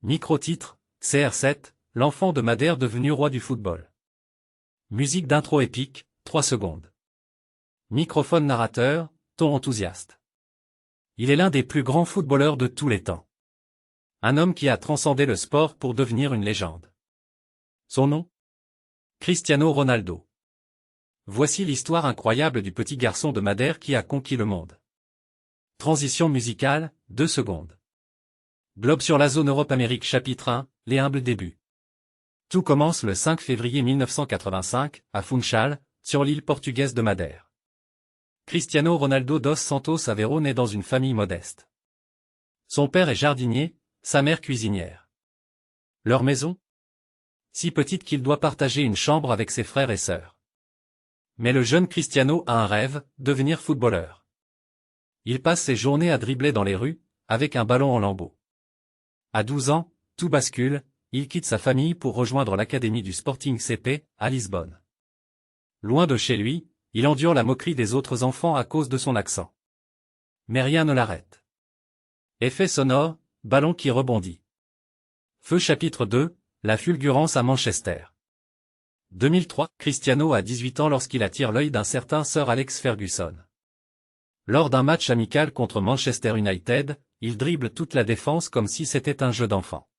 Micro-titre, CR7, l'enfant de Madère devenu roi du football. Musique d'intro épique, 3 secondes. Microphone narrateur, ton enthousiaste. Il est l'un des plus grands footballeurs de tous les temps. Un homme qui a transcendé le sport pour devenir une légende. Son nom ? Cristiano Ronaldo. Voici l'histoire incroyable du petit garçon de Madère qui a conquis le monde. Transition musicale, 2 secondes. Globe sur la zone Europe-Amérique chapitre 1, les humbles débuts. Tout commence le 5 février 1985, à Funchal, sur l'île portugaise de Madère. Cristiano Ronaldo dos Santos Aveiro naît dans une famille modeste. Son père est jardinier, sa mère cuisinière. Leur maison ? Si petite qu'il doit partager une chambre avec ses frères et sœurs. Mais le jeune Cristiano a un rêve, devenir footballeur. Il passe ses journées à dribbler dans les rues, avec un ballon en lambeaux. À 12 ans, tout bascule, il quitte sa famille pour rejoindre l'académie du Sporting CP, à Lisbonne. Loin de chez lui, il endure la moquerie des autres enfants à cause de son accent. Mais rien ne l'arrête. Effet sonore, ballon qui rebondit. Feu chapitre 2, la fulgurance à Manchester. 2003, Cristiano a 18 ans lorsqu'il attire l'œil d'un certain Sir Alex Ferguson. Lors d'un match amical contre Manchester United, il dribble toute la défense comme si c'était un jeu d'enfant.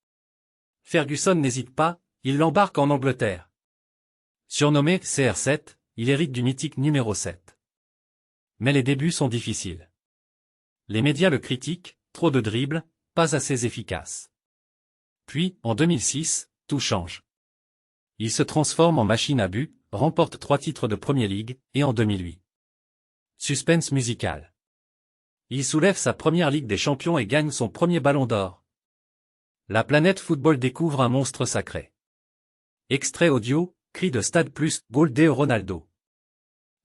Ferguson n'hésite pas, il l'embarque en Angleterre. Surnommé CR7, il hérite du mythique numéro 7. Mais les débuts sont difficiles. Les médias le critiquent, trop de dribbles, pas assez efficace. Puis, en 2006, tout change. Il se transforme en machine à but, remporte 3 titres de Premier League, et en 2008. Suspense musical. Il soulève sa première Ligue des Champions et gagne son premier Ballon d'Or. La planète football découvre un monstre sacré. Extrait audio, cri de Stade Plus, Gol de Ronaldo.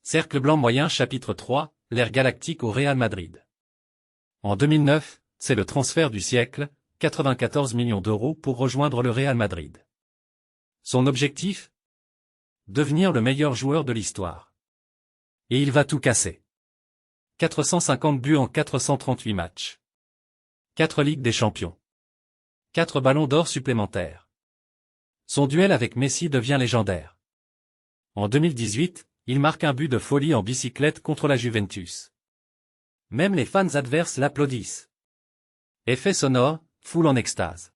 Cercle blanc moyen chapitre 3, l'ère galactique au Real Madrid. En 2009, c'est le transfert du siècle, 94 millions d'euros pour rejoindre le Real Madrid. Son objectif ? Devenir le meilleur joueur de l'histoire. Et il va tout casser. 450 buts en 438 matchs. 4 Ligues des Champions. 4 ballons d'or supplémentaires. Son duel avec Messi devient légendaire. En 2018, il marque un but de folie en bicyclette contre la Juventus. Même les fans adverses l'applaudissent. Effet sonore, foule en extase.